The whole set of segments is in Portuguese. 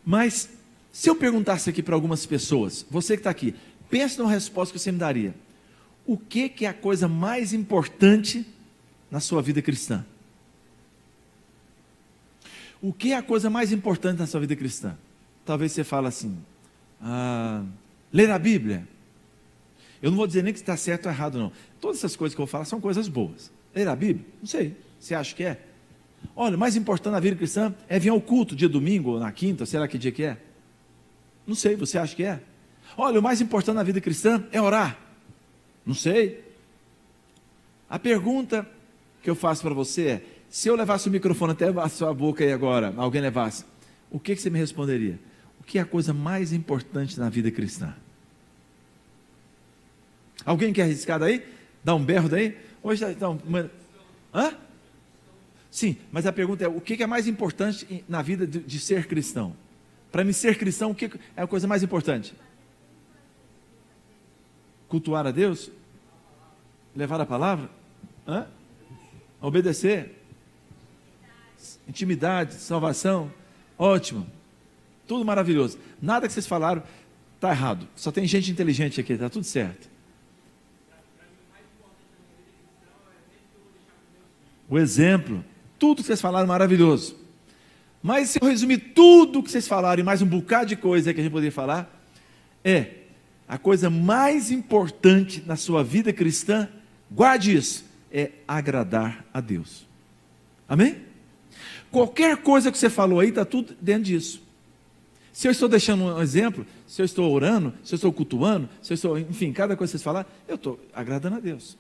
Mas, se eu perguntasse aqui para algumas pessoas, você que está aqui, pense numa resposta que você me daria. O que é a coisa mais importante na sua vida cristã? O que é a coisa mais importante na sua vida cristã? Talvez você fale assim, ler a Bíblia. Eu não vou dizer nem que está certo ou errado, não. Todas essas coisas que eu vou falar são coisas boas. Ler a Bíblia? Não sei. Você acha que é? Olha, o mais importante na vida cristã é vir ao culto, dia domingo, ou na quinta, sei lá que dia que é. Não sei, você acha que é? Olha, o mais importante na vida cristã é orar. Não sei. A pergunta que eu faço para você é, se eu levasse o microfone até a sua boca aí agora, alguém levasse, o que você me responderia? O que é a coisa mais importante na vida cristã? Alguém quer arriscar daí? Dá um berro daí? Hoje então, hã? Sim, mas a pergunta é, o que é mais importante na vida de ser cristão? Para mim ser cristão, o que é a coisa mais importante? Cultuar a Deus? Levar a palavra? Hã? Obedecer? Intimidade, salvação? Ótimo. Tudo maravilhoso. Nada que vocês falaram está errado. Só tem gente inteligente aqui, está tudo certo. O exemplo, tudo que vocês falaram maravilhoso. Mas se eu resumir tudo que vocês falaram e mais um bocado de coisa que a gente poderia falar, a coisa mais importante na sua vida cristã, guarde isso, é agradar a Deus. Amém? Qualquer coisa que você falou aí, está tudo dentro disso. Se eu estou deixando um exemplo, se eu estou orando, se eu estou cultuando, se eu estou, enfim, cada coisa que vocês falaram, eu estou agradando a Deus.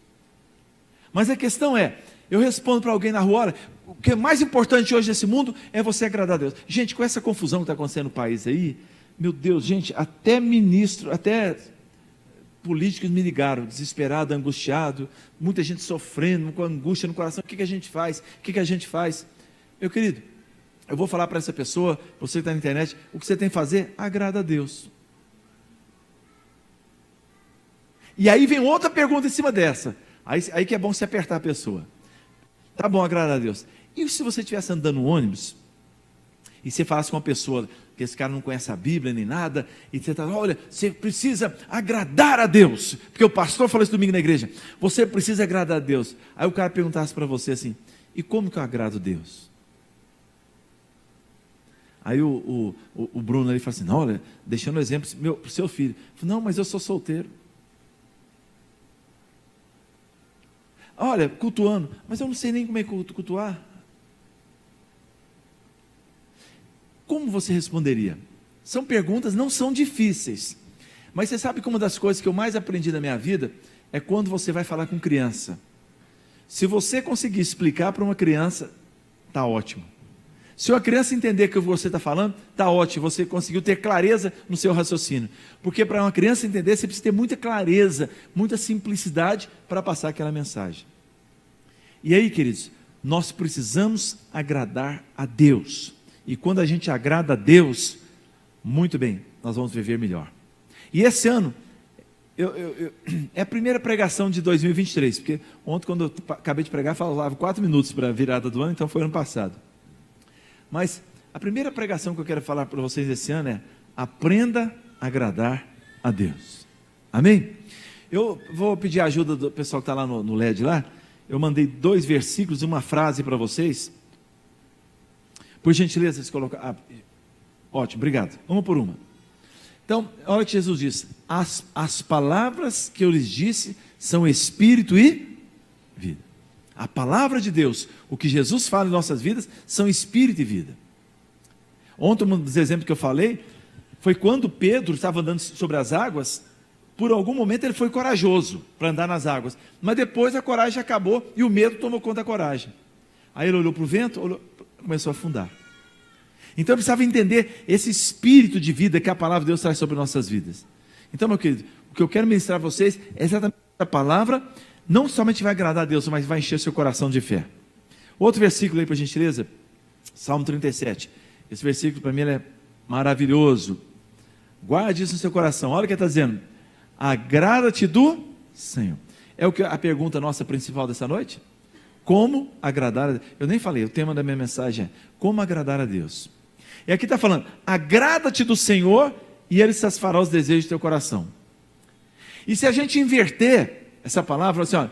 Mas a questão é, eu respondo para alguém na rua, olha, o que é mais importante hoje nesse mundo é você agradar a Deus. Gente, com essa confusão que está acontecendo no país aí, meu Deus, gente, até ministro, até políticos me ligaram, desesperado, angustiado, muita gente sofrendo, com angústia no coração, o que a gente faz? O que a gente faz? Meu querido, eu vou falar para essa pessoa, você que está na internet, o que você tem que fazer? Agrada a Deus. E aí vem outra pergunta em cima dessa, aí que é bom se apertar a pessoa. Tá bom, agrada a Deus. E se você estivesse andando no ônibus, e você falasse com uma pessoa, que esse cara não conhece a Bíblia nem nada, e você está, olha, você precisa agradar a Deus, porque o pastor falou isso domingo na igreja, você precisa agradar a Deus. Aí o cara perguntasse para você assim, e como que eu agrado a Deus? Aí o Bruno ali fala assim, não, olha, deixando o exemplo para o seu filho, não, mas eu sou solteiro. Olha, cultuando, mas eu não sei nem como é cultuar. Como você responderia? São perguntas, não são difíceis, mas você sabe que uma das coisas que eu mais aprendi na minha vida é quando você vai falar com criança. Se você conseguir explicar para uma criança, está ótimo. Se uma criança entender o que você está falando, está ótimo, você conseguiu ter clareza no seu raciocínio, porque para uma criança entender, você precisa ter muita clareza, muita simplicidade para passar aquela mensagem. E aí, queridos, nós precisamos agradar a Deus, e quando a gente agrada a Deus, muito bem, nós vamos viver melhor. E esse ano, é a primeira pregação de 2023, porque ontem quando eu acabei de pregar, falava 4 minutos para a virada do ano, então foi ano passado. Mas a primeira pregação que eu quero falar para vocês esse ano é, aprenda a agradar a Deus. Amém? Eu vou pedir a ajuda do pessoal que está lá no LED lá, eu mandei 2 versículos e uma frase para vocês. Por gentileza, vocês colocam. Ótimo, obrigado. Uma por uma. Então, olha o que Jesus disse: as palavras que eu lhes disse são espírito e vida. A palavra de Deus, o que Jesus fala em nossas vidas, são espírito e vida. Ontem, um dos exemplos que eu falei, foi quando Pedro estava andando sobre as águas, por algum momento ele foi corajoso para andar nas águas, mas depois a coragem acabou e o medo tomou conta da coragem. Aí ele olhou para o vento, começou a afundar. Então eu precisava entender esse espírito de vida que a palavra de Deus traz sobre nossas vidas. Então, meu querido, o que eu quero ministrar a vocês é exatamente a palavra. Não somente vai agradar a Deus, mas vai encher seu coração de fé. Outro versículo aí, por gentileza, Salmo 37. Esse versículo para mim é maravilhoso. Guarde isso no seu coração. Olha o que ele está dizendo: agrada-te do Senhor. É o que a pergunta nossa principal dessa noite? Como agradar a Deus? Eu nem falei, o tema da minha mensagem é como agradar a Deus. E aqui está falando, agrada-te do Senhor e Ele satisfará os desejos do teu coração. E se a gente inverter essa palavra, assim, ó,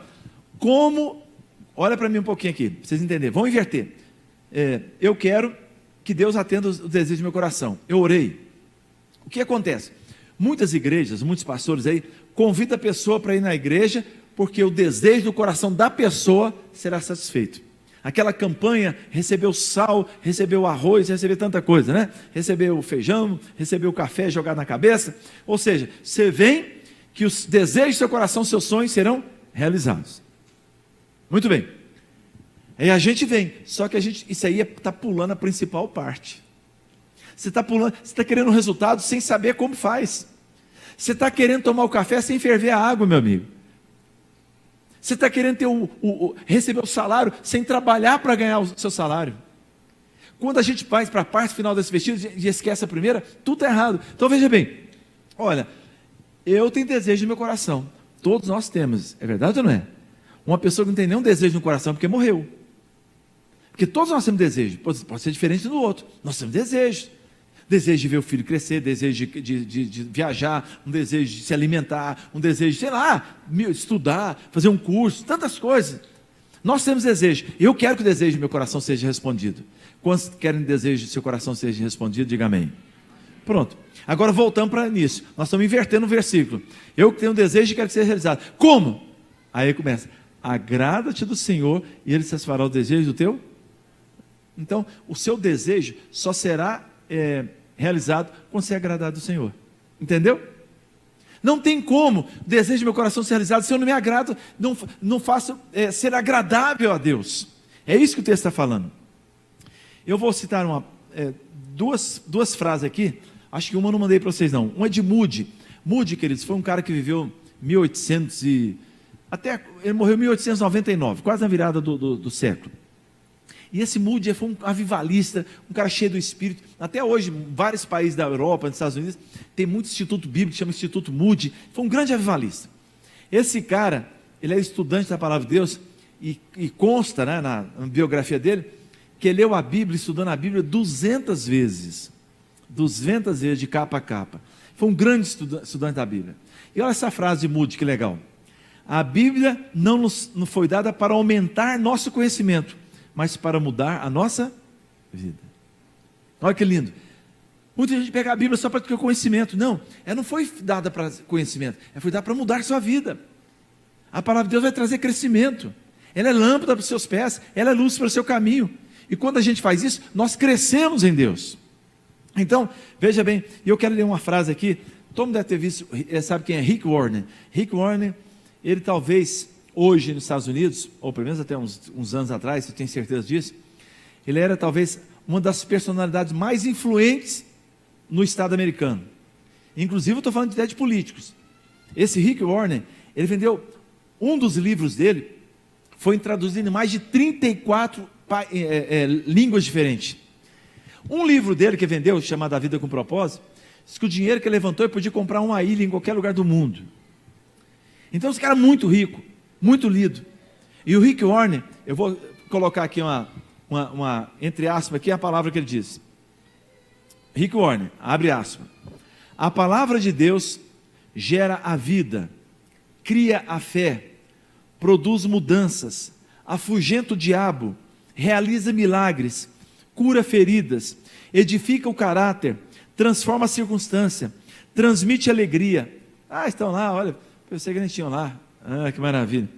como, olha para mim um pouquinho aqui, para vocês entenderem, vamos inverter. Eu quero que Deus atenda os desejos do meu coração. Eu orei. O que acontece? Muitas igrejas, muitos pastores aí, convidam a pessoa para ir na igreja, porque o desejo do coração da pessoa será satisfeito. Aquela campanha, recebeu sal, recebeu arroz, recebeu tanta coisa, né? Recebeu feijão, recebeu café jogado na cabeça. Ou seja, você vem que os desejos do seu coração, seus sonhos serão realizados. Muito bem. Aí a gente vem, só que isso aí está pulando a principal parte. Você está pulando, você está querendo um resultado sem saber como faz. Você está querendo tomar o café sem ferver a água, meu amigo. Você está querendo ter receber o salário sem trabalhar para ganhar o seu salário. Quando a gente vai para a parte final desse vestido e esquece a primeira, tudo está errado. Então veja bem, olha, eu tenho desejo no meu coração, todos nós temos, é verdade ou não é? Uma pessoa que não tem nenhum desejo no coração porque morreu. Porque todos nós temos desejo, pode ser diferente do outro, nós temos desejo. Desejo de ver o filho crescer, desejo de viajar, um desejo de se alimentar, um desejo, sei lá, estudar, fazer um curso, tantas coisas. Nós temos desejo. Eu quero que o desejo do meu coração seja respondido. Quantos querem que o desejo do seu coração seja respondido? Diga amém. Pronto. Agora voltamos para início. Nós estamos invertendo o versículo. Eu tenho um desejo e quero que seja realizado. Como? Aí começa. Agrada-te do Senhor e Ele satisfará o desejo do teu. Então, o seu desejo só será realizado quando você é agradado do Senhor. Entendeu? Não tem como o desejo do meu coração ser realizado se eu não me agrado, não faço ser agradável a Deus. É isso que o texto está falando. Eu vou citar duas frases aqui. Acho que uma eu não mandei para vocês não. Uma é de Moody. Moody, queridos, foi um cara que viveu 1800 ele morreu em 1899, quase na virada do século. E esse Moody foi um avivalista, um cara cheio do Espírito. Até hoje, em vários países da Europa, nos Estados Unidos, tem muito instituto bíblico, chama Instituto Moody. Foi um grande avivalista. Esse cara, ele é estudante da Palavra de Deus, e consta, né, na biografia dele, que ele leu a Bíblia, estudando a Bíblia 200 vezes. 200 vezes, de capa a capa. Foi um grande estudante da Bíblia. E olha essa frase de Moody, que legal. A Bíblia não foi dada para aumentar nosso conhecimento, mas para mudar a nossa vida. Olha que lindo. Muita gente pega a Bíblia só para ter conhecimento. Não, ela não foi dada para conhecimento, ela foi dada para mudar a sua vida. A palavra de Deus vai trazer crescimento. Ela é lâmpada para os seus pés, ela é luz para o seu caminho. E quando a gente faz isso, nós crescemos em Deus. Então, veja bem, e eu quero ler uma frase aqui. Todo mundo deve ter visto, sabe quem é Rick Warren? Rick Warren, ele talvez hoje nos Estados Unidos, ou pelo menos até uns anos atrás, eu tenho certeza disso, ele era talvez uma das personalidades mais influentes no Estado americano. Inclusive eu estou falando de ideia de políticos. Esse Rick Warren, ele vendeu, um dos livros dele, foi traduzido em mais de 34 línguas diferentes. Um livro dele que vendeu, chamado A Vida com Propósito, diz que o dinheiro que ele levantou, ele podia comprar uma ilha em qualquer lugar do mundo. Então esse cara é muito rico, muito lido. E o Rick Warren, eu vou colocar aqui entre aspas, aqui a palavra que ele diz. Rick Warren, abre aspas. A palavra de Deus gera a vida, cria a fé, produz mudanças, afugenta o diabo, realiza milagres, cura feridas, edifica o caráter, transforma a circunstância, transmite alegria. Estão lá, olha, pensei que nem tinham lá. Que maravilha.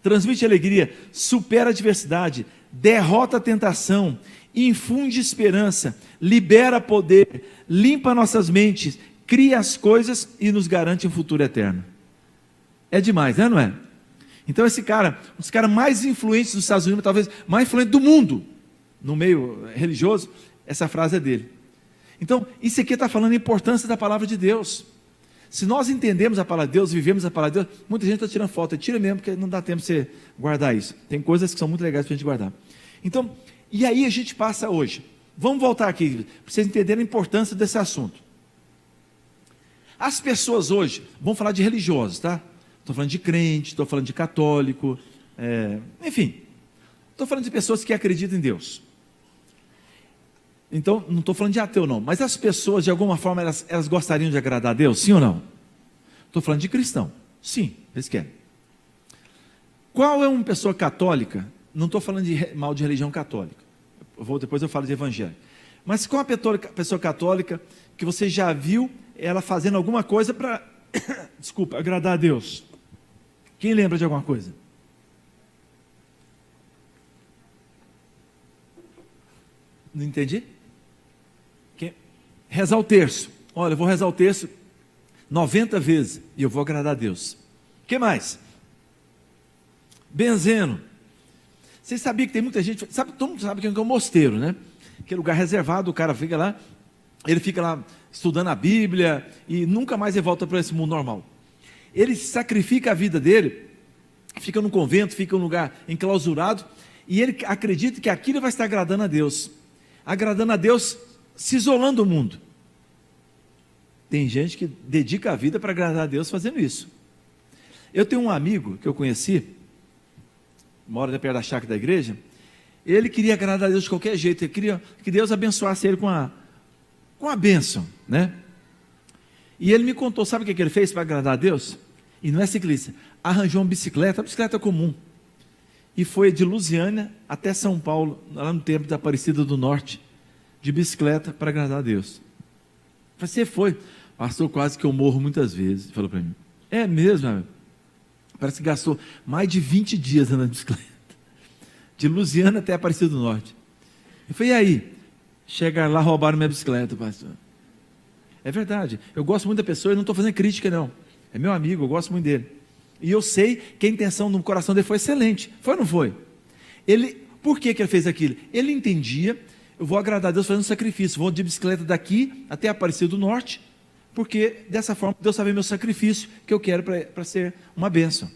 Transmite alegria, supera a adversidade, derrota a tentação, infunde esperança, libera poder, limpa nossas mentes, cria as coisas e nos garante um futuro eterno. É demais, né, não é? Então esse cara, um dos caras mais influentes dos Estados Unidos, talvez mais influente do mundo, no meio religioso, essa frase é dele. Então, isso aqui está falando a importância da palavra de Deus. Se nós entendemos a palavra de Deus, vivemos a palavra de Deus, muita gente está tirando foto, tira mesmo, porque não dá tempo de você guardar isso. Tem coisas que são muito legais para a gente guardar. Então, e aí a gente passa hoje. Vamos voltar aqui, para vocês entenderem a importância desse assunto. As pessoas hoje, vamos falar de religiosos, tá? Estou falando de crente, estou falando de católico, enfim. Estou falando de pessoas que acreditam em Deus. Então, não estou falando de ateu não, mas as pessoas, de alguma forma, elas gostariam de agradar a Deus, sim ou não? Estou falando de cristão, sim, eles querem. Qual é uma pessoa católica? Não estou falando mal de religião católica, depois eu falo de evangelho. Mas qual a pessoa católica que você já viu ela fazendo alguma coisa para, desculpa, agradar a Deus? Quem lembra de alguma coisa? Não entendi? Rezar o terço. Olha, eu vou rezar o terço 90 vezes e eu vou agradar a Deus. O que mais? Benzendo. Vocês sabiam que tem muita gente, todo mundo sabe que é um mosteiro, né? Aquele lugar reservado, o cara fica lá, ele fica lá estudando a Bíblia e nunca mais ele volta para esse mundo normal. Ele sacrifica a vida dele, fica no convento, fica num lugar enclausurado e ele acredita que aquilo vai estar agradando a Deus. Agradando a Deus, se isolando do mundo. Tem gente que dedica a vida para agradar a Deus fazendo isso. Eu tenho um amigo que eu conheci, mora perto da chácara da igreja, ele queria agradar a Deus de qualquer jeito, ele queria que Deus abençoasse ele com a bênção, né? E ele me contou, sabe o que ele fez para agradar a Deus? E não é ciclista, arranjou uma bicicleta comum, e foi de Lusiânia até São Paulo, lá no templo da Aparecida do Norte, de bicicleta para agradar a Deus. Você foi, pastor, quase que eu morro muitas vezes, falou para mim. É mesmo, amigo? Parece que gastou mais de 20 dias andando de bicicleta, de Lusiânia até Aparecida do Norte. Eu falei, e aí? Chegar lá, roubaram minha bicicleta, pastor. É verdade, eu gosto muito da pessoa e não estou fazendo crítica não, é meu amigo, eu gosto muito dele. E eu sei que a intenção no coração dele foi excelente, foi ou não foi? Por que ele fez aquilo? Ele entendia, eu vou agradar a Deus fazendo sacrifício, vou de bicicleta daqui até Aparecida do Norte, porque dessa forma Deus sabe meu sacrifício que eu quero para ser uma bênção.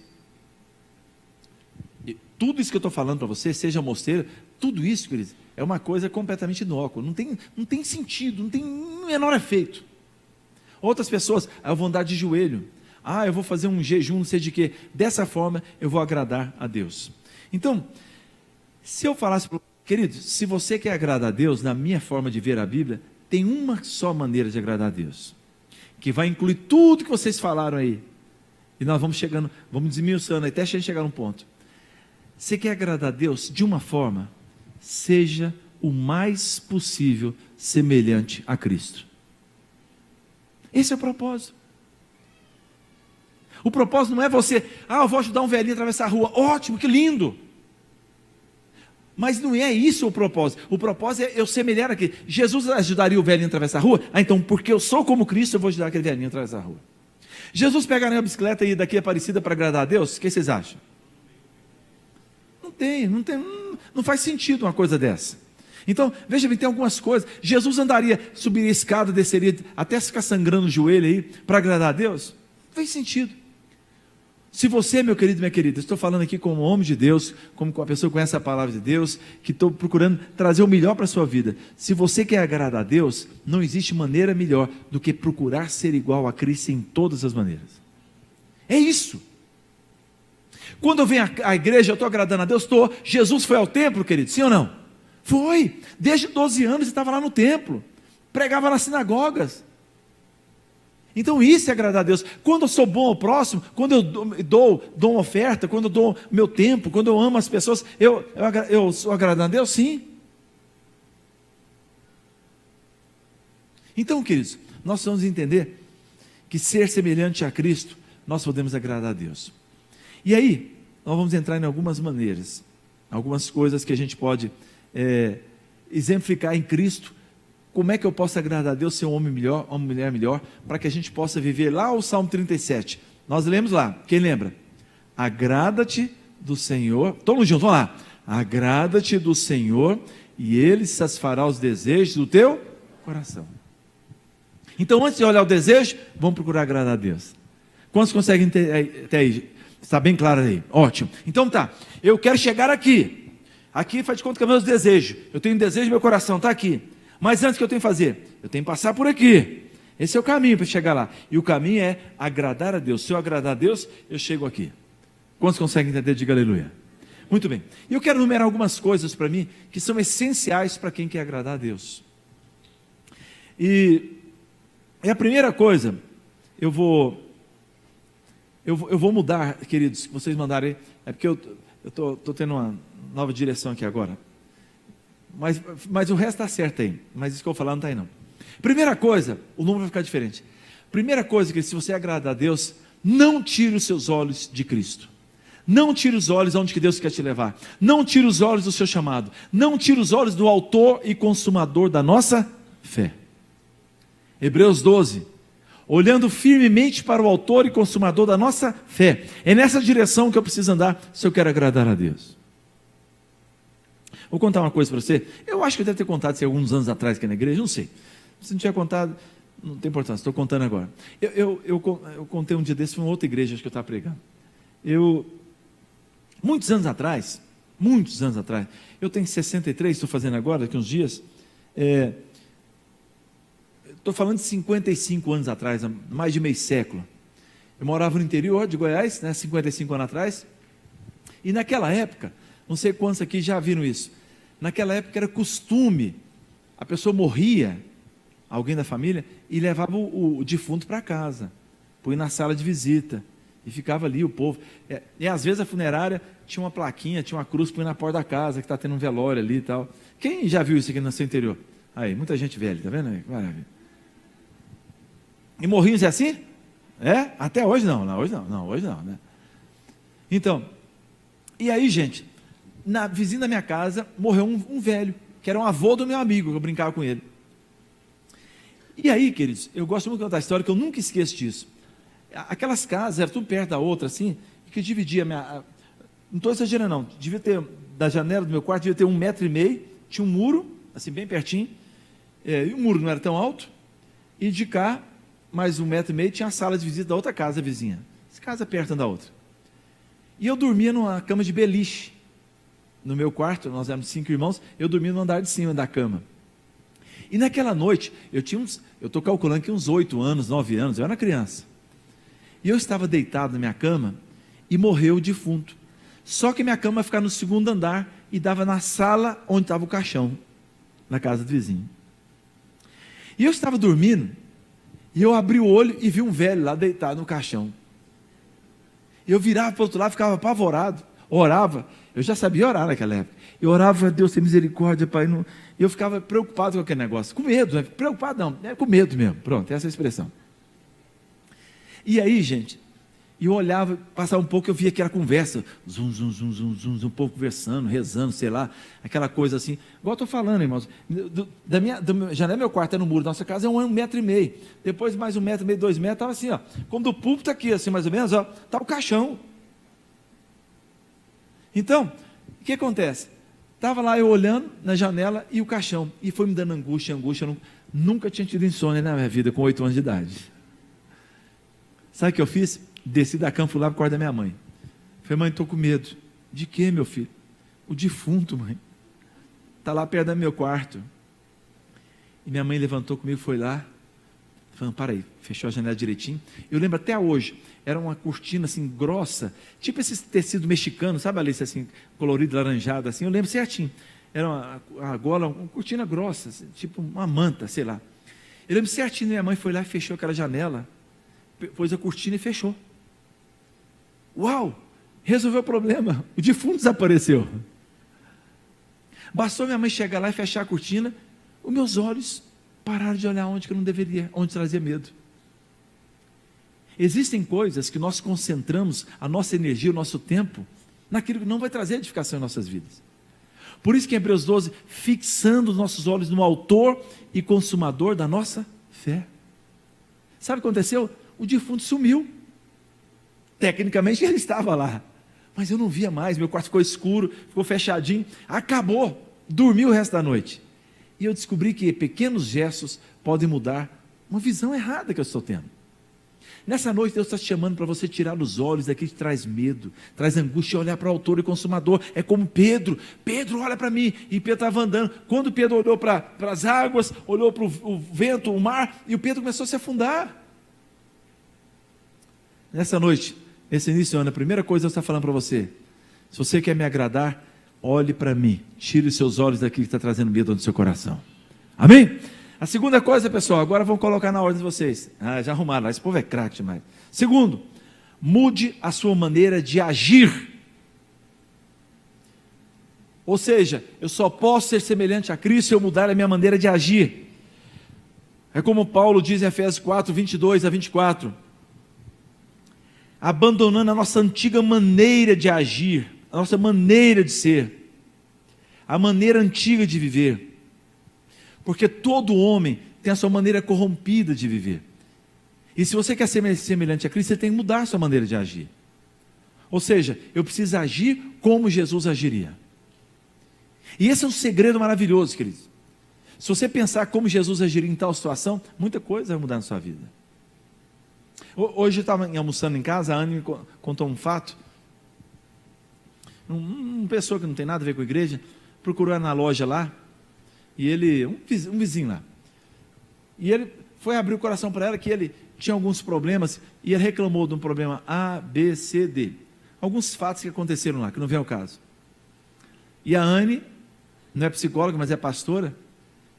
E tudo isso que eu estou falando para você, seja mosteiro, tudo isso, queridos, é uma coisa completamente inócua, não tem sentido, não tem menor efeito. Outras pessoas, eu vou andar de joelho, eu vou fazer um jejum, não sei de quê, dessa forma eu vou agradar a Deus. Então, se eu falasse para queridos, se você quer agradar a Deus, na minha forma de ver a Bíblia, tem uma só maneira de agradar a Deus, que vai incluir tudo que vocês falaram aí, e nós vamos chegando, vamos desmiuçando até chegar num ponto. Você quer agradar a Deus de uma forma, seja o mais possível semelhante a Cristo. Esse é o propósito. O propósito não é você, eu vou ajudar um velhinho a atravessar a rua, ótimo, que lindo. Mas não é isso o propósito. O propósito é eu semelhar aqui. Jesus ajudaria o velhinho a atravessar a rua? Então, porque eu sou como Cristo, eu vou ajudar aquele velhinho a atravessar a rua. Jesus pegaria a bicicleta e ir daqui a Aparecida para agradar a Deus? O que vocês acham? Não faz sentido uma coisa dessa. Então, veja bem, tem algumas coisas. Jesus subiria a escada, desceria, até ficar sangrando o joelho aí, para agradar a Deus? Não faz sentido. Se você, meu querido e minha querida, estou falando aqui como homem de Deus, como uma pessoa que conhece a palavra de Deus, que estou procurando trazer o melhor para a sua vida. Se você quer agradar a Deus, não existe maneira melhor do que procurar ser igual a Cristo em todas as maneiras. É isso. Quando eu venho à igreja, eu estou agradando a Deus, Jesus foi ao templo, querido, sim ou não? Foi, desde 12 anos ele estava lá no templo, pregava nas sinagogas. Então isso é agradar a Deus. Quando eu sou bom ao próximo, quando eu dou uma oferta, quando eu dou meu tempo, quando eu amo as pessoas, eu sou agradando a Deus, sim. Então, queridos, nós vamos entender que ser semelhante a Cristo, nós podemos agradar a Deus. E aí, nós vamos entrar em algumas maneiras, algumas coisas que a gente pode exemplificar em Cristo. Como é que eu posso agradar a Deus, ser um homem melhor, uma mulher melhor, para que a gente possa viver lá o Salmo 37. Nós lemos lá, quem lembra? Agrada-te do Senhor, todos juntos, vamos lá. Agrada-te do Senhor e Ele satisfará os desejos do teu coração. Então, antes de olhar o desejo, vamos procurar agradar a Deus. Quantos conseguem ter aí? Está bem claro aí? Ótimo. Então tá, eu quero chegar aqui. Aqui faz de conta que é meus desejos. Eu tenho um desejo no meu coração, está aqui. Mas antes, o que eu tenho que fazer? Eu tenho que passar por aqui. Esse é o caminho para chegar lá. E o caminho é agradar a Deus. Se eu agradar a Deus, eu chego aqui. Quantos conseguem entender? Diga aleluia. Muito bem. E eu quero enumerar algumas coisas para mim que são essenciais para quem quer agradar a Deus. E a primeira coisa, eu vou mudar, queridos, que vocês mandarem, é porque eu estou tendo uma nova direção aqui agora. Mas o resto está certo aí, mas isso que eu vou falar não está aí não. Primeira coisa, o número vai ficar diferente. Primeira coisa, que se você agradar a Deus, não tire os seus olhos de Cristo. Não tire os olhos aonde que Deus quer te levar. Não tire os olhos do seu chamado. Não tire os olhos do autor e consumador da nossa fé. Hebreus 12. Olhando firmemente para o autor e consumador da nossa fé. É nessa direção que eu preciso andar se eu quero agradar a Deus. Vou contar uma coisa para você. Eu acho que eu deve ter contado isso alguns anos atrás aqui na igreja, não sei. Se não tinha contado, não tem importância, estou contando agora. Eu contei um dia desse, foi uma outra igreja que eu estava pregando. Muitos anos atrás, eu tenho 63, estou fazendo agora, daqui uns dias, estou falando de 55 anos atrás, mais de meio século. Eu morava no interior de Goiás, 55 anos atrás, e naquela época, não sei quantos aqui já viram isso, naquela época era costume, a pessoa morria, alguém da família, e levava o defunto para casa, põe na sala de visita, e ficava ali o povo, e às vezes a funerária tinha uma plaquinha, tinha uma cruz, põe na porta da casa, que está tendo um velório ali e tal. Quem já viu isso aqui no seu interior? Aí, muita gente velha, está vendo aí? Maravilha. E morrinhos é assim? Até hoje não, hoje não, né? Então, e aí gente, na vizinha da minha casa, morreu um velho, que era um avô do meu amigo, que eu brincava com ele. E aí, queridos, eu gosto muito de contar a história, que eu nunca esqueço disso. Aquelas casas, eram tudo perto da outra, assim, que dividia não estou exagerando não, devia ter, da janela do meu quarto, devia ter 1,5 m, tinha um muro, assim, bem pertinho, e o muro não era tão alto, e de cá, mais 1,5 m, tinha a sala de visita da outra casa vizinha, essa casa perto da outra. E eu dormia numa cama de beliche, no meu quarto, nós éramos 5 irmãos, eu dormia no andar de cima da cama. E naquela noite, eu estou calculando que uns 8 anos, 9 anos, eu era criança. E eu estava deitado na minha cama e morreu o defunto. Só que minha cama ia ficar no segundo andar e dava na sala onde estava o caixão, na casa do vizinho. E eu estava dormindo e eu abri o olho e vi um velho lá deitado no caixão. E eu virava para o outro lado, ficava apavorado, orava. Eu já sabia orar naquela época. Eu orava, Deus tem misericórdia, Pai. E eu ficava preocupado com aquele negócio, com medo, né? Preocupado não, com medo mesmo. Pronto, essa é a expressão. E aí, gente, eu olhava, passava um pouco, eu via aquela conversa, zum, um povo conversando, rezando, sei lá, aquela coisa assim, igual eu estou falando, irmãos, já não é meu quarto, é no muro da nossa casa, é 1,5 m, depois mais 1,5 m, 2 metros, estava assim, ó, como do púlpito aqui, assim, mais ou menos, ó, está o caixão. Então, o que acontece? Estava lá eu olhando na janela e o caixão, e foi me dando angústia, eu nunca tinha tido insônia na minha vida, com 8 anos de idade. Sabe o que eu fiz? Desci da cama, fui lá para o quarto da minha mãe. Falei, mãe, estou com medo. De quê, meu filho? O defunto, mãe. Está lá perto do meu quarto. E minha mãe levantou comigo, foi lá. Falando, para aí, fechou a janela direitinho. Eu lembro até hoje, era uma cortina assim, grossa, tipo esse tecido mexicano, sabe, Alice, assim, colorido, laranjado, assim, eu lembro certinho. Era uma gola, uma cortina grossa, assim, tipo uma manta, sei lá. Eu lembro certinho, minha mãe foi lá e fechou aquela janela, pôs a cortina e fechou. Uau! Resolveu o problema. O defunto desapareceu. Bastou minha mãe chegar lá e fechar a cortina, os meus olhos pararam de olhar onde que eu não deveria, onde trazia medo. Existem coisas que nós concentramos a nossa energia, o nosso tempo, naquilo que não vai trazer edificação em nossas vidas. Por isso que em Hebreus 12, fixando os nossos olhos no autor e consumador da nossa fé. Sabe o que aconteceu? O defunto sumiu. Tecnicamente ele estava lá, mas eu não via mais, meu quarto ficou escuro, ficou fechadinho, acabou, dormi o resto da noite. E eu descobri que pequenos gestos podem mudar uma visão errada que eu estou tendo. Nessa noite Deus está te chamando para você tirar os olhos daquilo que traz medo, traz angústia, e olhar para o autor e consumador. É como Pedro olha para mim, e Pedro estava andando, quando Pedro olhou para as águas, olhou para o vento, o mar, e o Pedro começou a se afundar. Nessa noite, nesse início de ano, a primeira coisa que Deus está falando para você, se você quer me agradar, olhe para mim, tire os seus olhos daquilo que está trazendo medo no seu coração. Amém? A segunda coisa, pessoal, agora vamos colocar na ordem de vocês. Já arrumaram lá, esse povo é craque demais. Segundo, mude a sua maneira de agir. Ou seja, eu só posso ser semelhante a Cristo se eu mudar a minha maneira de agir. É como Paulo diz em Efésios 4, 22 a 24. Abandonando a nossa antiga maneira de agir, a nossa maneira de ser, a maneira antiga de viver. Porque todo homem tem a sua maneira corrompida de viver. E se você quer ser semelhante a Cristo, você tem que mudar a sua maneira de agir. Ou seja, eu preciso agir como Jesus agiria. E esse é um segredo maravilhoso, queridos. Se você pensar como Jesus agiria em tal situação, muita coisa vai mudar na sua vida. Hoje eu estava almoçando em casa, a Anne me contou um fato. Uma pessoa que não tem nada a ver com a igreja, procurou na loja lá, e ele, um vizinho lá, e ele foi abrir o coração para ela, que ele tinha alguns problemas, e ele reclamou de um problema A, B, C, D. Alguns fatos que aconteceram lá, que não vem ao caso. E a Anne, não é psicóloga, mas é pastora,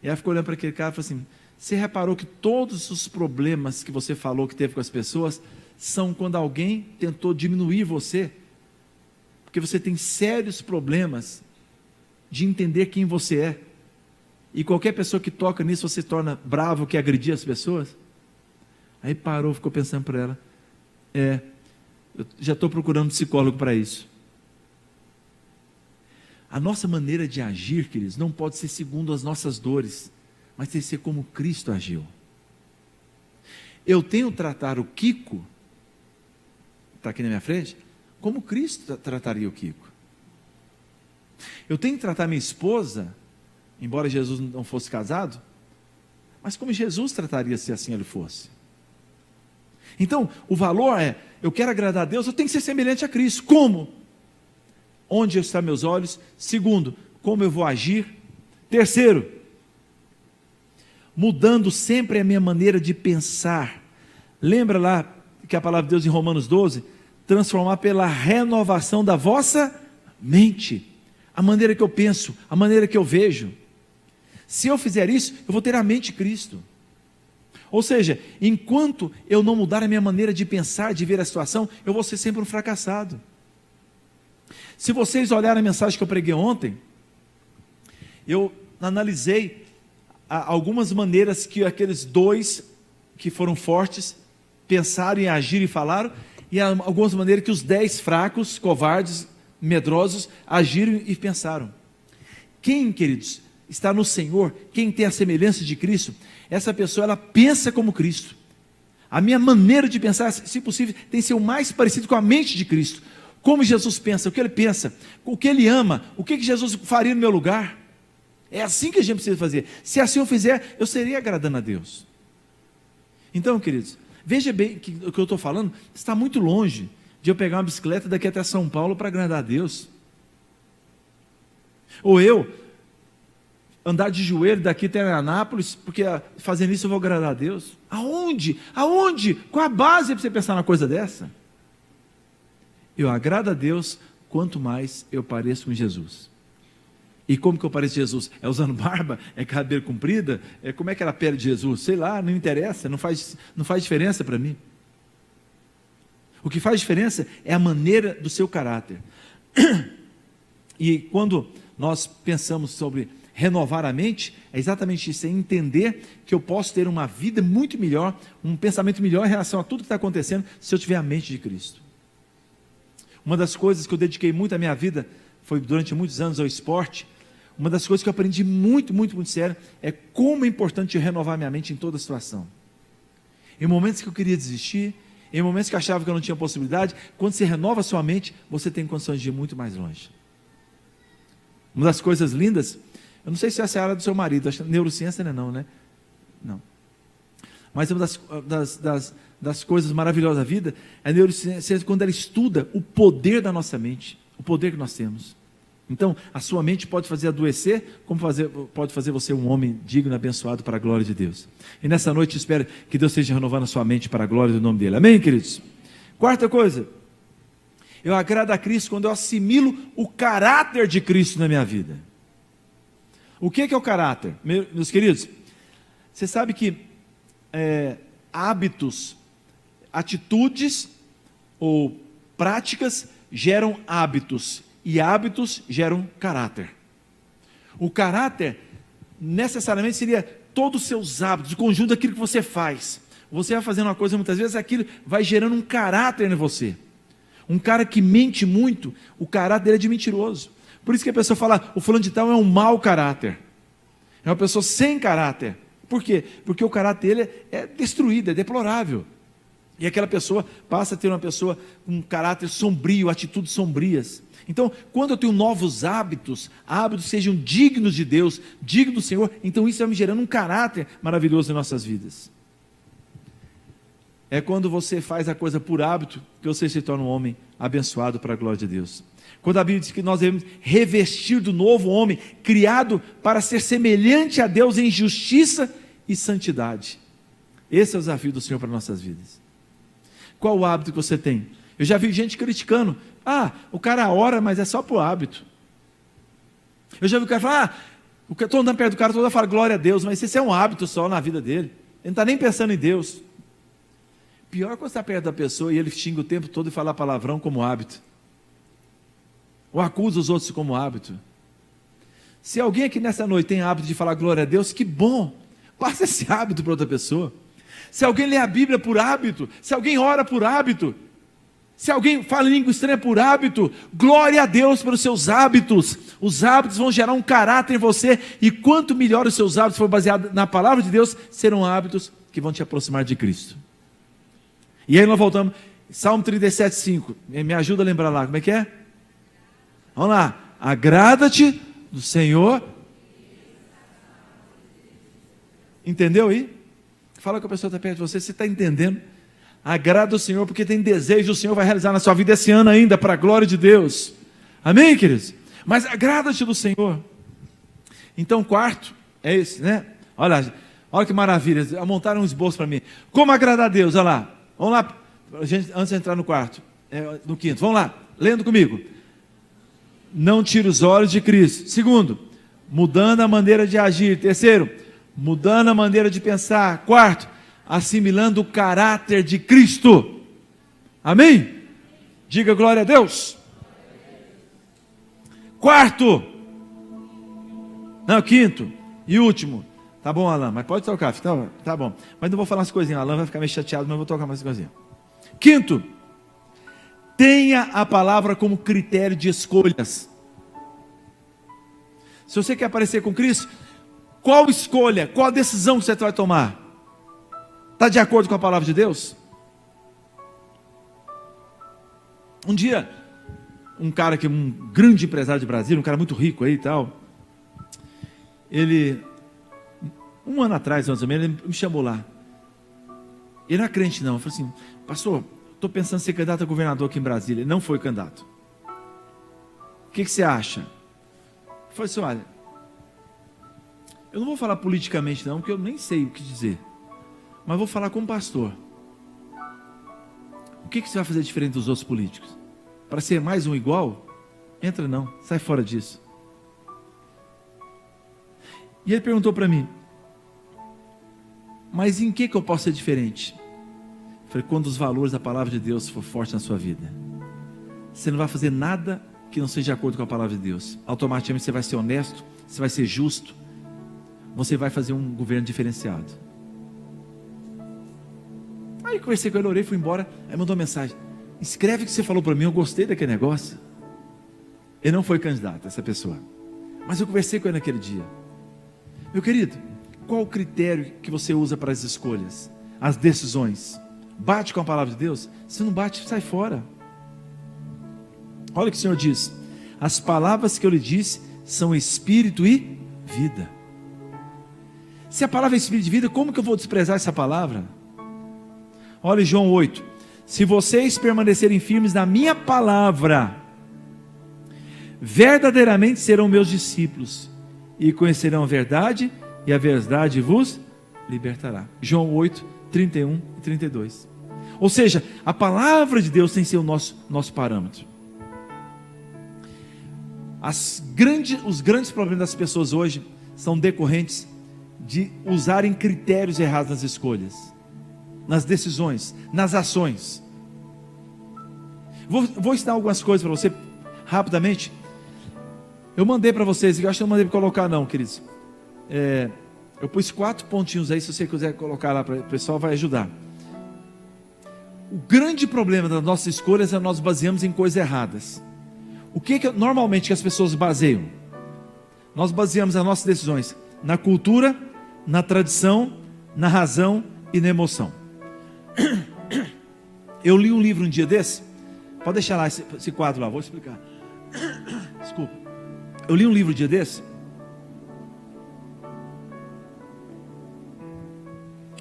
e ela ficou olhando para aquele cara e falou assim: você reparou que todos os problemas que você falou que teve com as pessoas, são quando alguém tentou diminuir você? Porque você tem sérios problemas de entender quem você é, e qualquer pessoa que toca nisso, você se torna bravo, que agredir as pessoas. Aí parou, ficou pensando para ela: eu já estou procurando um psicólogo para isso. A nossa maneira de agir, queridos, não pode ser segundo as nossas dores, mas tem que ser como Cristo agiu. Eu tenho que tratar o Kiko, está aqui na minha frente, como Cristo trataria o Kiko. Eu tenho que tratar minha esposa, embora Jesus não fosse casado, mas como Jesus trataria se assim ele fosse. Então, o valor é: eu quero agradar a Deus, eu tenho que ser semelhante a Cristo. Como? Onde estão meus olhos? Segundo, como eu vou agir? Terceiro, mudando sempre a minha maneira de pensar. Lembra lá que a palavra de Deus em Romanos 12, transformar pela renovação da vossa mente, a maneira que eu penso, a maneira que eu vejo. Se eu fizer isso, eu vou ter a mente de Cristo. Ou seja, enquanto eu não mudar a minha maneira de pensar, de ver a situação, eu vou ser sempre um fracassado. Se vocês olharem a mensagem que eu preguei ontem, eu analisei algumas maneiras que aqueles dois que foram fortes pensaram e agiram e falaram, e algumas maneiras que os 10 fracos, covardes, medrosos agiram e pensaram. Quem, queridos, está no Senhor, quem tem a semelhança de Cristo, essa pessoa ela pensa como Cristo. A minha maneira de pensar, se possível, tem que ser o mais parecido com a mente de Cristo. Como Jesus pensa, o que ele pensa, o que ele ama, o que Jesus faria no meu lugar. É assim que a gente precisa fazer. Se assim eu fizer, eu serei agradando a Deus. Então, queridos, veja bem que o que eu estou falando está muito longe de eu pegar uma bicicleta daqui até São Paulo para agradar a Deus. Ou eu andar de joelho daqui até Anápolis, porque fazendo isso eu vou agradar a Deus. Aonde? Aonde? Qual a base para você pensar numa coisa dessa? Eu agrado a Deus quanto mais eu pareço com Jesus. E como que eu pareço com Jesus? É usando barba? É cabelo comprido? Como é que era a pele de Jesus? Sei lá, não interessa, não faz diferença para mim. O que faz diferença é a maneira do seu caráter. E quando nós pensamos sobre renovar a mente, é exatamente isso, é entender que eu posso ter uma vida muito melhor, um pensamento melhor em relação a tudo que está acontecendo, se eu tiver a mente de Cristo. Uma das coisas que eu dediquei muito à minha vida, foi durante muitos anos ao esporte. Uma das coisas que eu aprendi muito sério, é como é importante eu renovar minha mente em toda situação. Em momentos que eu queria desistir, em momentos que eu achava que eu não tinha possibilidade, quando você renova a sua mente, você tem condições de ir muito mais longe. Uma das coisas lindas, eu não sei se essa é a área do seu marido, acho que neurociência não, né? Não. Mas uma das coisas maravilhosas da vida, é a neurociência quando ela estuda o poder da nossa mente, o poder que nós temos. Então, a sua mente pode fazer adoecer, como pode fazer você um homem digno e abençoado para a glória de Deus. E nessa noite espero que Deus esteja renovando a sua mente para a glória do nome dele. Amém, queridos? Quarta coisa, eu agrado a Cristo quando eu assimilo o caráter de Cristo na minha vida. O que é o caráter? Meus queridos, Você sabe que hábitos, atitudes ou práticas geram hábitos, e hábitos geram caráter. O caráter necessariamente seria todos os seus hábitos, o conjunto daquilo que você faz. Você vai fazendo uma coisa muitas vezes, aquilo vai gerando um caráter em você. Um cara que mente muito, o caráter dele é de mentiroso. Por isso que a pessoa fala, o fulano de tal é um mau caráter. É uma pessoa sem caráter. Por quê? Porque o caráter dele é destruído, é deplorável. E aquela pessoa passa a ter uma pessoa com um caráter sombrio, atitudes sombrias. Então, quando eu tenho novos hábitos, hábitos sejam dignos de Deus, dignos do Senhor, então isso vai me gerando um caráter maravilhoso em nossas vidas. É quando você faz a coisa por hábito, que você se torna um homem abençoado para a glória de Deus. Quando a Bíblia diz que nós devemos revestir do novo homem, criado para ser semelhante a Deus em justiça e santidade. Esse é o desafio do Senhor para nossas vidas. Qual o hábito que você tem? Eu já vi gente criticando, o cara ora, mas é só por hábito. Eu já vi o cara falar, estou andando perto do cara, todo mundo fala glória a Deus, mas esse é um hábito só na vida dele. Ele não está nem pensando em Deus. Pior é quando você está perto da pessoa e ele xinga o tempo todo e fala palavrão como hábito. Ou acusa os outros como hábito. Se alguém aqui nessa noite tem hábito de falar glória a Deus, que bom, passa esse hábito para outra pessoa. Se alguém lê a Bíblia por hábito, se alguém ora por hábito, se alguém fala em língua estranha por hábito, glória a Deus pelos seus hábitos. Os hábitos vão gerar um caráter em você, e quanto melhor os seus hábitos forem baseados na palavra de Deus, serão hábitos que vão te aproximar de Cristo. E aí nós voltamos, Salmo 37:5, me ajuda a lembrar lá, como é que é? Vamos lá, agrada-te do Senhor. Entendeu aí? Fala com a pessoa que está perto de você, você está entendendo? Agrada o Senhor, porque tem desejo, o Senhor vai realizar na sua vida esse ano ainda, para a glória de Deus. Amém, queridos? Mas agrada-te do Senhor. Então, quarto, é esse, né? Olha que maravilha, montaram um esboço para mim. Como agradar a Deus, olha lá. Vamos lá, gente, antes de entrar no quarto, no quinto, vamos lá, lendo comigo. Não tire os olhos de Cristo. Segundo, mudando a maneira de agir. Terceiro, mudando a maneira de pensar. Quarto, assimilando o caráter de Cristo. Amém? Diga glória a Deus. Quarto, não, quinto e último. Tá bom, Alan, mas pode tocar, tá bom. Mas não vou falar umas coisinhas, Alan vai ficar meio chateado, mas eu vou tocar mais coisinhas. Quinto, tenha a palavra como critério de escolhas. Se você quer aparecer com Cristo, qual escolha, qual decisão que você vai tomar? Está de acordo com a palavra de Deus? Um dia, um cara que é um grande empresário de Brasília, um cara muito rico aí e tal, ele, um ano atrás, mais ou menos, ele me chamou lá. Ele não é crente não, eu falei assim, pastor, estou pensando em ser candidato a governador aqui em Brasília. Ele não foi candidato. O que você acha? Eu falei assim, olha, eu não vou falar politicamente não, porque eu nem sei o que dizer, mas vou falar como pastor. O que você vai fazer diferente dos outros políticos? Para ser mais um igual? Entra não, sai fora disso. E ele perguntou para mim, mas em que eu posso ser diferente? Eu falei, quando os valores da palavra de Deus for forte na sua vida, você não vai fazer nada que não seja de acordo com a palavra de Deus. Automaticamente você vai ser honesto, você vai ser justo, você vai fazer um governo diferenciado. Aí conversei com ele, orei, fui embora, aí mandou uma mensagem, escreve o que você falou para mim, eu gostei daquele negócio. Ele não foi candidato, essa pessoa, mas eu conversei com ele naquele dia. Meu querido, qual o critério que você usa para as escolhas, as decisões? Bate com a palavra de Deus? Se não bate, sai fora. Olha o que o Senhor diz, as palavras que eu lhe disse são espírito e vida. Se a palavra é espírito e vida, como que eu vou desprezar essa palavra? Olha João 8, se vocês permanecerem firmes na minha palavra, verdadeiramente serão meus discípulos, e conhecerão a verdade, e a verdade vos libertará. João 8, 31 e 32. Ou seja, a palavra de Deus tem que ser o nosso parâmetro. Os grandes problemas das pessoas hoje são decorrentes de usarem critérios errados nas escolhas, nas decisões, nas ações. Vou ensinar algumas coisas para você, rapidamente. Eu mandei para vocês, eu acho que eu não mandei para colocar não, queridos. Eu pus 4 pontinhos aí, se você quiser colocar lá para o pessoal, vai ajudar. O grande problema das nossas escolhas é que nós baseamos em coisas erradas. O que normalmente que as pessoas baseiam? Nós baseamos as nossas decisões na cultura, na tradição, na razão e na emoção. Eu li um livro um dia desse, pode deixar lá esse quadro lá, vou explicar. Desculpa. Eu li um livro um dia desse.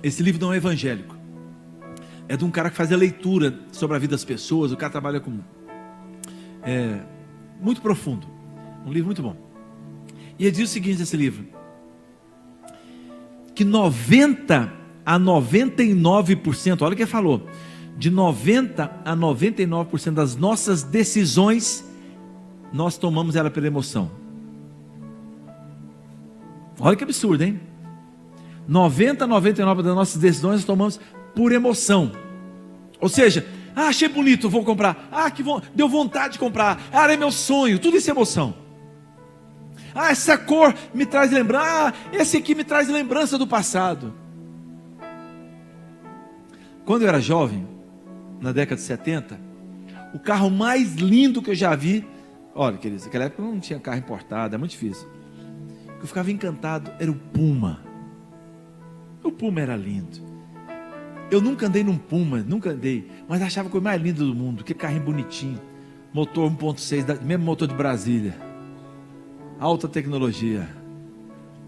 Esse livro não é evangélico. É de um cara que faz a leitura sobre a vida das pessoas. O cara trabalha com... muito profundo. Um livro muito bom. E ele diz o seguinte nesse livro: que 90 a 99%, olha o que ele falou, de 90 a 99% das nossas decisões, nós tomamos ela pela emoção. Olha que absurdo, hein? 90 a 99% das nossas decisões nós tomamos por emoção. Ou seja, achei bonito, vou comprar. Que bom, deu vontade de comprar. Era meu sonho, tudo isso é emoção. Essa cor me traz lembrança. Esse aqui me traz lembrança do passado. Quando eu era jovem, na década de 70, o carro mais lindo que eu já vi, olha, queridos, naquela época não tinha carro importado, é muito difícil. Eu ficava encantado, era o Puma. O Puma era lindo. Eu nunca andei num Puma, nunca andei, mas achava a coisa mais linda do mundo. Que carrinho bonitinho, motor 1.6, mesmo motor de Brasília, alta tecnologia,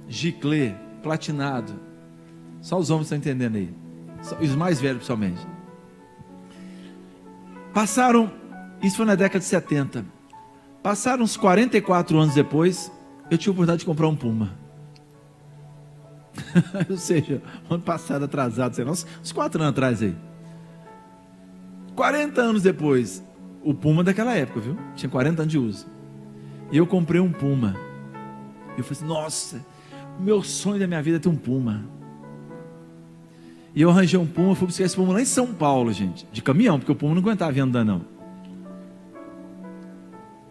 giclê, platinado. Só os homens estão entendendo aí, os mais velhos principalmente. Passaram, isso foi na década de 70, passaram uns 44 anos depois, eu tive a oportunidade de comprar um Puma. Ou seja, ano passado atrasado, sei lá, uns 4 anos atrás aí. 40 anos depois, o Puma daquela época, viu? Tinha 40 anos de uso. E eu comprei um Puma. Eu falei assim, nossa, o meu sonho da minha vida é ter um Puma. E eu arranjei um Puma, fui buscar esse Puma lá em São Paulo, gente, de caminhão, porque o Puma não aguentava vir andando não.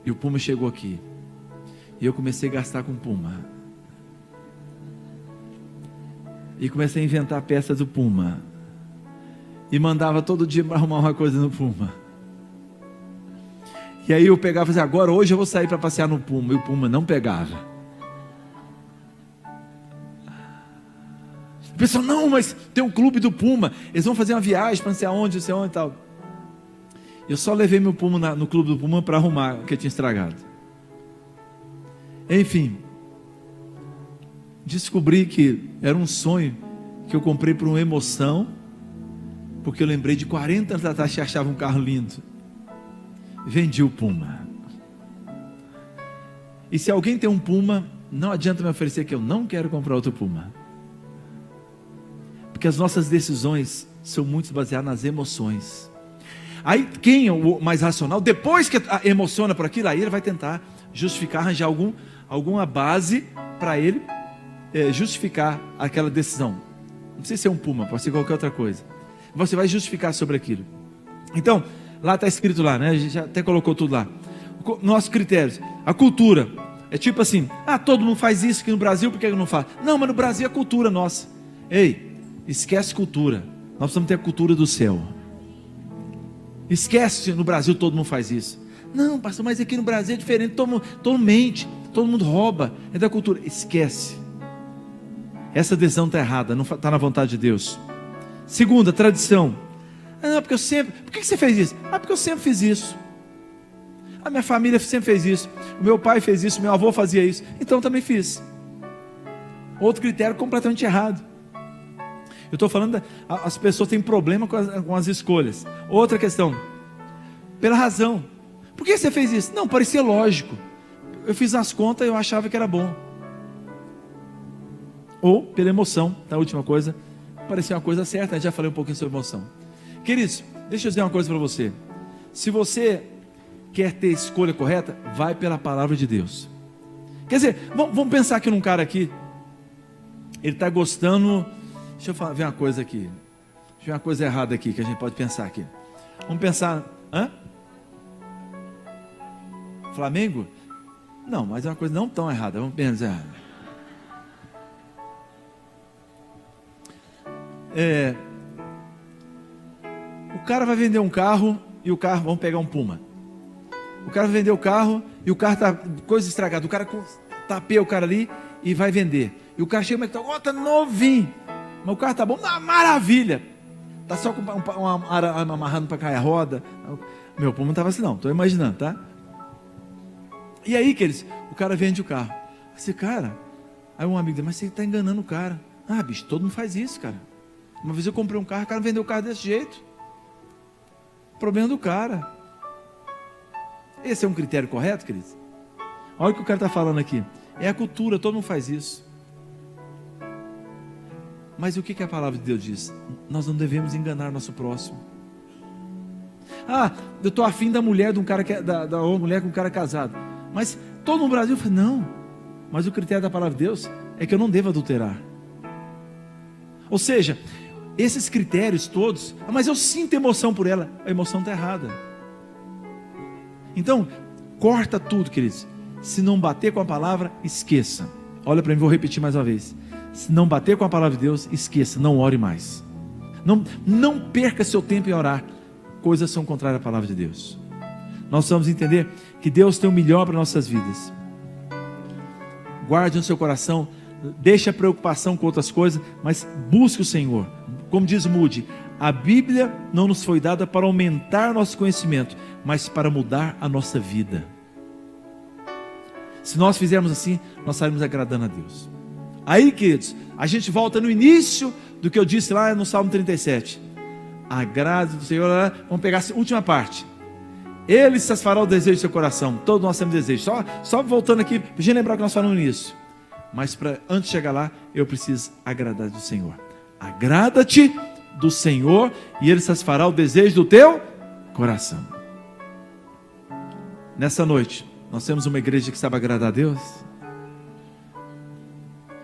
E o Puma chegou aqui. E eu comecei a gastar com o Puma. E comecei a inventar peças do Puma. E mandava todo dia para arrumar uma coisa no Puma. E aí eu pegava e fazia, agora hoje eu vou sair para passear no Puma. E o Puma não pegava. O pessoal, não, mas tem um clube do Puma. Eles vão fazer uma viagem para não sei aonde e tal. Eu só levei meu Puma no clube do Puma para arrumar o que tinha estragado. Enfim. Descobri que era um sonho que eu comprei por uma emoção, porque eu lembrei de 40 anos atrás que achava um carro lindo. Vendi o Puma. E se alguém tem um Puma, não adianta me oferecer que eu não quero comprar outro Puma, porque as nossas decisões são muito baseadas nas emoções. Aí quem é o mais racional, depois que emociona por aquilo, aí ele vai tentar justificar, arranjar alguma base para ele justificar aquela decisão. Não precisa ser um Puma, pode ser qualquer outra coisa. Você vai justificar sobre aquilo. Então, lá está escrito lá, né? A gente já até colocou tudo lá. Nossos critérios, a cultura, é tipo assim, todo mundo faz isso aqui no Brasil, por que eu não faço? Não, mas no Brasil é cultura nossa. Ei, esquece cultura. Nós precisamos ter a cultura do céu. Esquece, no Brasil todo mundo faz isso. Não, pastor, mas aqui no Brasil é diferente, todo mundo mente, todo mundo rouba, é da cultura. Esquece. Essa decisão está errada, não está na vontade de Deus. Segunda, tradição. Não, porque eu sempre... Por que você fez isso? Porque eu sempre fiz isso. A minha família sempre fez isso. O meu pai fez isso, meu avô fazia isso. Então eu também fiz. Outro critério completamente errado. Eu estou falando, as pessoas têm problema com as escolhas. Outra questão, pela razão. Por que você fez isso? Não, parecia lógico. Eu fiz as contas e eu achava que era bom. Ou pela emoção, a última coisa, parecia uma coisa certa, já falei um pouquinho sobre emoção. Queridos, deixa eu dizer uma coisa para você. Se você quer ter escolha correta, vai pela palavra de Deus. Quer dizer, vamos pensar aqui num cara aqui, ele está gostando. Deixa eu ver uma coisa aqui. Deixa eu ver uma coisa errada aqui que a gente pode pensar aqui. Vamos pensar. Flamengo? Não, mas é uma coisa não tão errada. Vamos pensar. O cara vai vender um carro e o carro, vamos pegar um Puma. O cara vai vender o carro e o carro tá coisa estragada. O cara tapeia o cara ali e vai vender. E o cara chega e fala, tá novinho. Mas o carro tá bom, maravilha. Tá só com uma arame amarrando para cair a roda. Meu Puma não estava assim não, estou imaginando, tá? E aí, o cara vende o carro. Esse cara, aí um amigo dele, mas você está enganando o cara. Ah, bicho, todo mundo faz isso, cara. Uma vez eu comprei um carro, o cara vendeu o carro desse jeito. Problema do cara. Esse é um critério correto, queridos? Olha o que o cara está falando aqui. É a cultura, todo mundo faz isso. Mas o que a palavra de Deus diz? Nós não devemos enganar nosso próximo. Ah, eu estou afim da mulher de um cara da mulher com um cara casado. Mas todo no Brasil fala, não. Mas o critério da palavra de Deus é que eu não devo adulterar. Ou seja, esses critérios todos, mas eu sinto emoção por ela. A emoção está errada. Então, corta tudo, queridos. Se não bater com a palavra, esqueça. Olha para mim, vou repetir mais uma vez. Se não bater com a palavra de Deus, esqueça, não ore mais. Não perca seu tempo em orar. Coisas são contrárias à palavra de Deus. Nós precisamos entender que Deus tem o melhor para nossas vidas. Guarde no seu coração, deixe a preocupação com outras coisas, mas busque o Senhor. Como diz Moody, a Bíblia não nos foi dada para aumentar nosso conhecimento, mas para mudar a nossa vida. Se nós fizermos assim, nós estaremos agradando a Deus. Aí, queridos, a gente volta no início do que eu disse lá no Salmo 37. Agrade do Senhor, vamos pegar a última parte. Ele satisfará o desejo do seu coração. Todos nós temos desejo. Só voltando aqui, para a gente lembrar que nós falamos nisso. Mas antes de chegar lá, eu preciso agradar do Senhor. Agrada-te do Senhor e Ele satisfará o desejo do teu coração. Nessa noite, nós temos uma igreja que sabe agradar a Deus.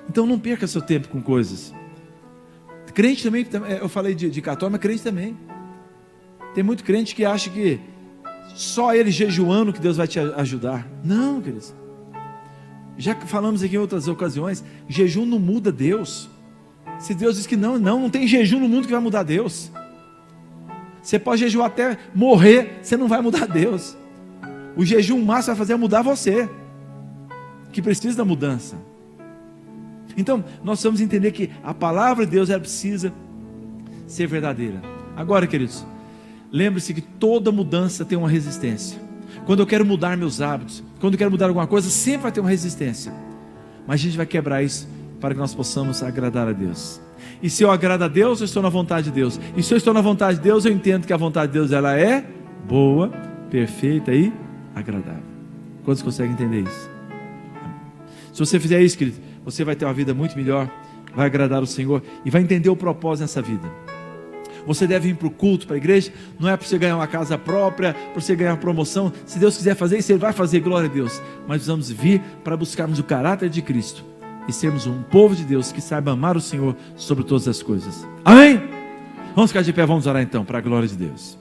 Então não perca seu tempo com coisas. Crente também, eu falei de católico, mas crente também. Tem muito crente que acha que só ele jejuando que Deus vai te ajudar. Não, queridos. Já falamos aqui em outras ocasiões, jejum não muda Deus. Se Deus diz que não tem jejum no mundo que vai mudar Deus. Você pode jejuar até morrer, você não vai mudar Deus. O jejum máximo vai fazer é mudar você, que precisa da mudança. Então, nós precisamos entender que a palavra de Deus, ela precisa ser verdadeira. Agora, queridos, lembre-se que toda mudança tem uma resistência. Quando eu quero mudar meus hábitos, quando eu quero mudar alguma coisa, sempre vai ter uma resistência. Mas a gente vai quebrar isso para que nós possamos agradar a Deus. E se eu agrado a Deus, eu estou na vontade de Deus. E se eu estou na vontade de Deus, eu entendo que a vontade de Deus, ela é boa, perfeita e agradável. Quantos conseguem entender isso? Se você fizer isso, querido, você vai ter uma vida muito melhor, vai agradar o Senhor e vai entender o propósito nessa vida. Você deve ir para o culto, para a igreja, não é para você ganhar uma casa própria, para você ganhar uma promoção. Se Deus quiser fazer isso, Ele vai fazer, glória a Deus. Mas precisamos vir para buscarmos o caráter de Cristo e sermos um povo de Deus que saiba amar o Senhor sobre todas as coisas. Amém? Vamos ficar de pé, vamos orar então, para a glória de Deus.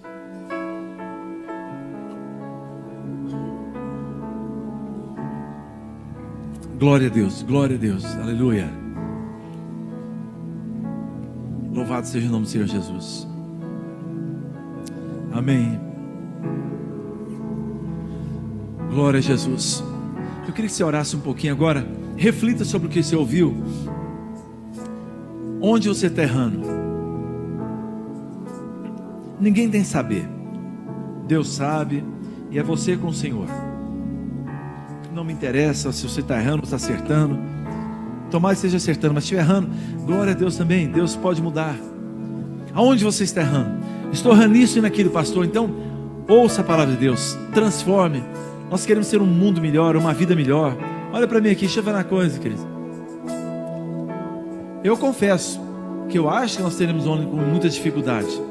Glória a Deus, aleluia. Louvado seja o nome do Senhor Jesus. Amém. Glória a Jesus. Eu queria que você orasse um pouquinho agora. Reflita sobre o que você ouviu. Onde você está errando? Ninguém tem que saber. Deus sabe. E é você com o Senhor. Não me interessa se você está errando ou está acertando. Tomara que esteja acertando, mas se estiver errando, glória a Deus também. Deus pode mudar. Aonde você está errando? Estou errando nisso e naquilo, pastor. Então, ouça a palavra de Deus. Transforme. Nós queremos ser um mundo melhor, uma vida melhor. Olha para mim aqui, deixa eu ver uma coisa, querido. Eu confesso que eu acho que nós teremos um ano com muita dificuldade.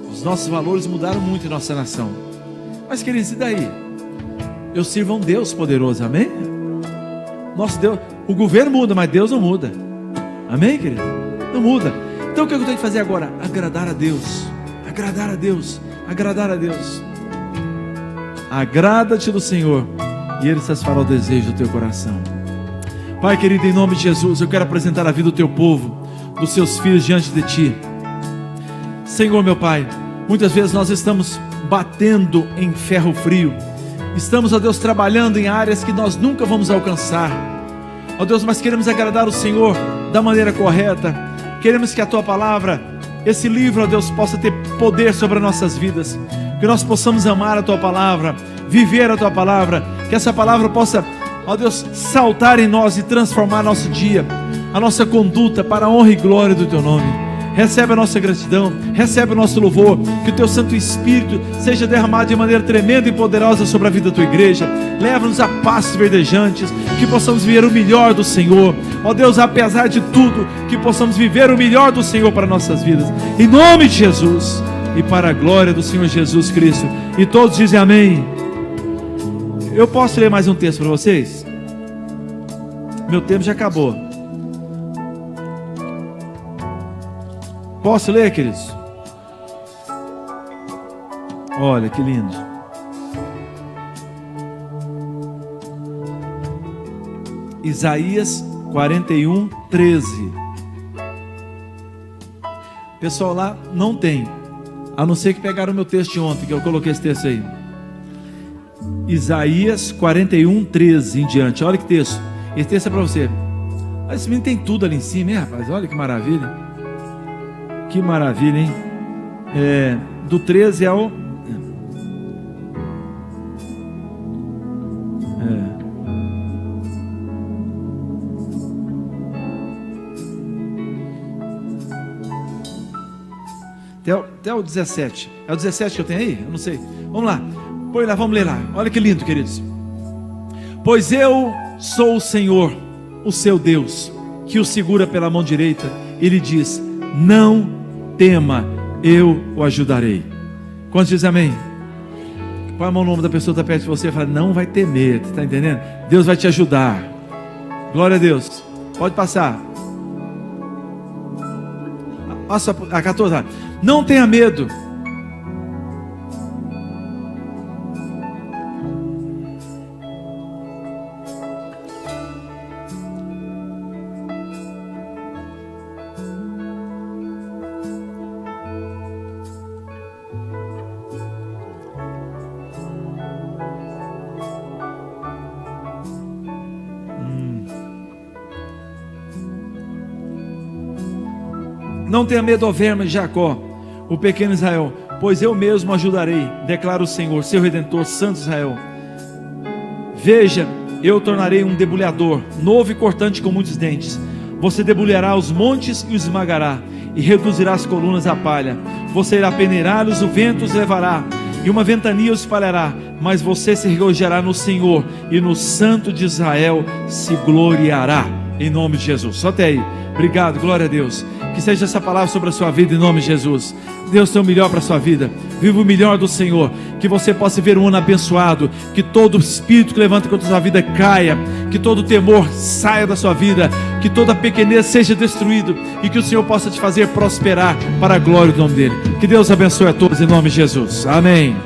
Os nossos valores mudaram muito em nossa nação. Mas, queridos, e daí? Eu sirvo a um Deus poderoso, amém? Nosso Deus, o governo muda, mas Deus não muda. Amém, querido? Não muda. Então o que eu tenho que fazer agora? Agradar a Deus. Agradar a Deus. Agradar a Deus. Agrada-te do Senhor e Ele satisfará o desejo do teu coração. Pai querido, em nome de Jesus, eu quero apresentar a vida do teu povo, dos seus filhos diante de Ti. Senhor meu Pai, muitas vezes nós estamos batendo em ferro frio. Estamos, ó Deus, trabalhando em áreas que nós nunca vamos alcançar. Ó Deus, mas queremos agradar o Senhor da maneira correta. Queremos que a Tua palavra, esse livro, ó Deus, possa ter poder sobre as nossas vidas. Que nós possamos amar a Tua palavra, viver a Tua palavra. Que essa palavra possa, ó Deus, saltar em nós e transformar nosso dia, a nossa conduta para a honra e glória do Teu nome. Recebe a nossa gratidão, recebe o nosso louvor. Que o Teu Santo Espírito seja derramado de maneira tremenda e poderosa sobre a vida da Tua igreja. Leva-nos a pastos verdejantes, que possamos viver o melhor do Senhor. Ó Deus, apesar de tudo, que possamos viver o melhor do Senhor para nossas vidas. Em nome de Jesus e para a glória do Senhor Jesus Cristo. E todos dizem amém. Eu posso ler mais um texto para vocês? Meu tempo já acabou. Posso ler, queridos? Olha que lindo. Isaías 41, 13. Pessoal, lá não tem, a não ser que pegaram o meu texto de ontem, que eu coloquei esse texto aí. Isaías 41, 13 em diante. Olha que texto. Esse texto é para você. Esse menino tem tudo ali em cima, hein, rapaz? Olha que maravilha. Que maravilha, hein? Do 13 ao... Até o 17. É o 17 que eu tenho aí? Eu não sei. Vamos lá. Põe lá, vamos ler lá. Olha que lindo, queridos. Pois eu sou o Senhor, o seu Deus, que o segura pela mão direita. Ele diz: não tema, eu o ajudarei. Quantos dizem amém? Põe a mão no ombro da pessoa que está perto de você e fala: não vai temer, está entendendo? Deus vai te ajudar. Glória a Deus. Pode passar. Passa a 14. Não tenha medo. Não tenha medo, ó verme de Jacó, o pequeno Israel, pois eu mesmo ajudarei, declara o Senhor, seu Redentor, Santo Israel. Veja, eu tornarei um debulhador, novo e cortante com muitos dentes. Você debulhará os montes e os esmagará, e reduzirá as colunas à palha. Você irá peneirá-los, o vento os levará, e uma ventania os espalhará. Mas você se regozijará no Senhor, e no Santo de Israel se gloriará. Em nome de Jesus. Só até aí. Obrigado, glória a Deus. Que seja essa palavra sobre a sua vida em nome de Jesus. Deus tem o melhor para a sua vida. Viva o melhor do Senhor. Que você possa ver um ano abençoado. Que todo espírito que levanta contra a sua vida caia. Que todo temor saia da sua vida. Que toda pequenez seja destruído. E que o Senhor possa te fazer prosperar para a glória do nome dEle. Que Deus abençoe a todos em nome de Jesus. Amém.